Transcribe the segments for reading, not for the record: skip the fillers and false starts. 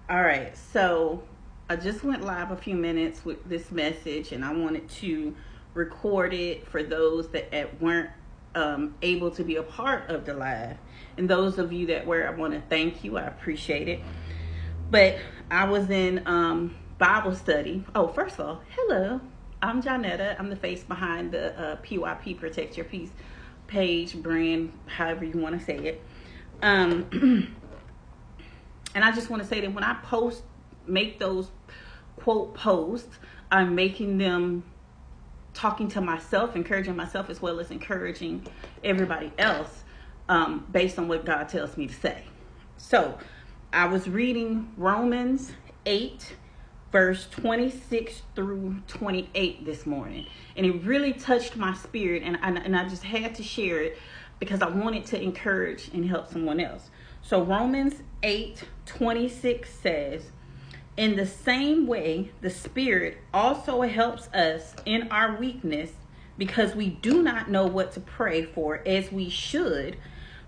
All right, so I just went live a few minutes with this message, and I wanted to record it for those that weren't able to be a part of the live. And those of you that were, I want to thank you. I appreciate it. But I was in Bible study. Oh, first of all, hello. I'm Jonetta. I'm the face behind the PYP Protect Your Peace page, brand, however you want to say it. And I just want to say that when I make those quote posts, I'm making them talking to myself, encouraging myself as well as encouraging everybody else based on what God tells me to say. So I was reading Romans 8, verse 26 through 28 this morning. And it really touched my spirit. And I just had to share it because I wanted to encourage and help someone else. So Romans 8:26 says, in the same way, the Spirit also helps us in our weakness because we do not know what to pray for as we should,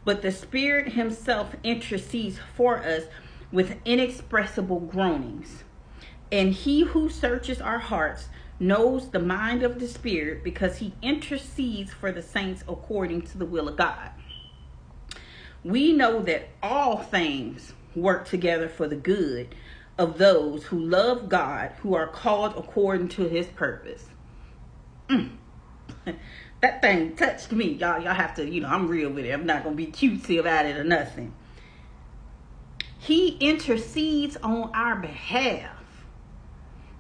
but the Spirit Himself intercedes for us with inexpressible groanings. And He who searches our hearts knows the mind of the Spirit because He intercedes for the saints according to the will of God. We know that all things work together for the good of those who love God, who are called according to His purpose. That thing touched me. Y'all have to, I'm real with it. I'm not going to be cutesy about it or nothing. He intercedes on our behalf.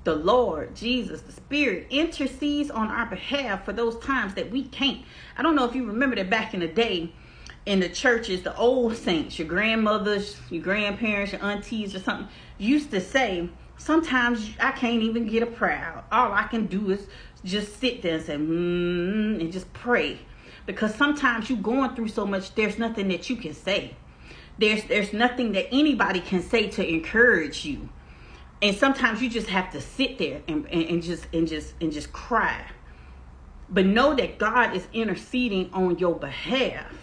The Lord, Jesus, the Spirit intercedes on our behalf for those times that we can't. I don't know if you remember that back in the day, in the churches, the old saints, your grandmothers, your grandparents, your aunties or something, used to say, sometimes I can't even get a prayer out. All I can do is just sit there and say, and just pray. Because sometimes you're going through so much, there's nothing that you can say. There's nothing that anybody can say to encourage you. And sometimes you just have to sit there and just cry. But know that God is interceding on your behalf.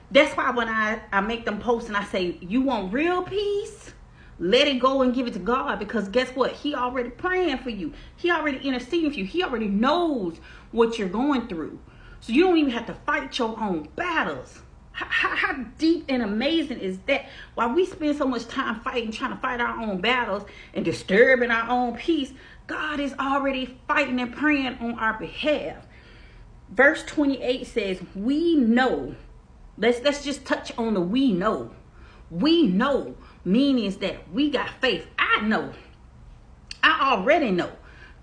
That's why when I make them posts and I say, you want real peace? Let it go and give it to God. Because guess what? He already praying for you. He already interceding for you. He already knows what you're going through. So you don't even have to fight your own battles. How deep and amazing is that? While we spend so much time fighting, trying to fight our own battles and disturbing our own peace, God is already fighting and praying on our behalf. Verse 28 says, we know. Let's just touch on the we know. We know means that we got faith. I know. I already know.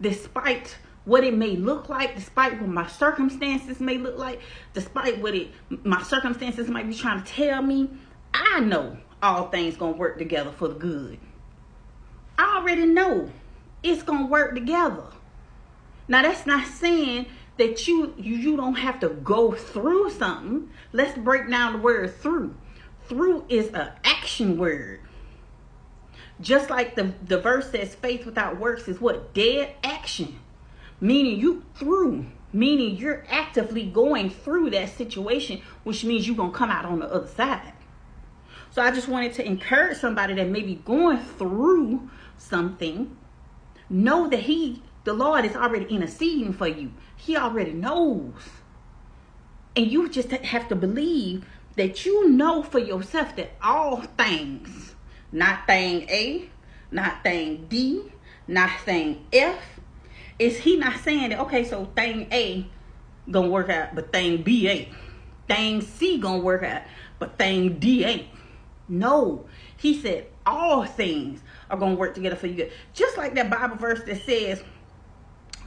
Despite what it may look like, despite what my circumstances may look like, despite what my circumstances might be trying to tell me, I know all things gonna work together for the good. I already know it's gonna work together. Now that's not saying that you don't have to go through something. Let's break down the word through. Through is an action word. Just like the verse says, faith without works is what? Dead action. Meaning meaning you're actively going through that situation, which means you're going to come out on the other side. So I just wanted to encourage somebody that may be going through something. Know that the Lord is already interceding for you. He already knows. And you just have to believe that you know for yourself that all things, not thing A, not thing D, not thing F, is He not saying that, okay, so thing A gonna work out, but thing B ain't. Thing C gonna work out, but thing D ain't. No. He said all things are gonna work together for you good. Just like that Bible verse that says,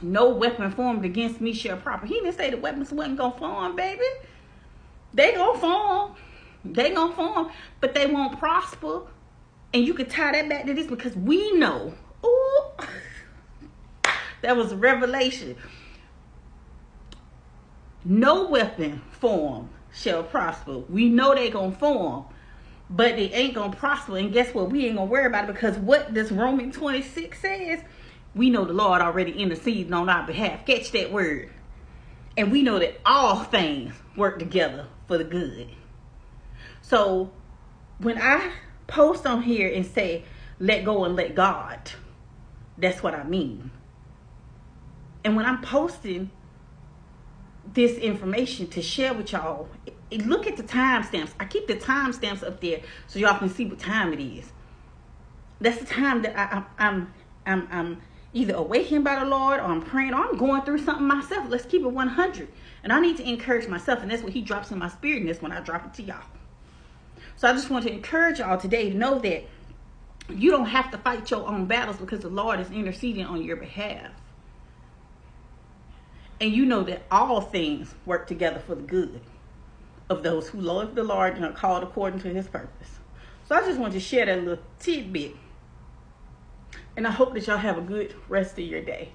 no weapon formed against me shall prosper. He didn't say the weapons wasn't gonna form, baby. They gonna form. They gonna form, but they won't prosper. And you can tie that back to this because we know. Ooh, that was a revelation. No weapon formed shall prosper. We know they gonna form, but they ain't gonna prosper. And guess what? We ain't gonna worry about it because what this Romans 26 says, we know the Lord already interceding on our behalf. Catch that word. And we know that all things work together for the good. So when I post on here and say, let go and let God. That's what I mean. And when I'm posting this information to share with y'all, look at the timestamps. I keep the timestamps up there so y'all can see what time it is. That's the time that I'm either awakened by the Lord, or I'm praying, or I'm going through something myself. Let's keep it 100. And I need to encourage myself, and that's what he drops in my spirit, and that's when I drop it to y'all. So I just want to encourage y'all today to know that you don't have to fight your own battles, because the Lord is interceding on your behalf. And you know that all things work together for the good of those who love the Lord and are called according to his purpose. So I just wanted to share that little tidbit. And I hope that y'all have a good rest of your day.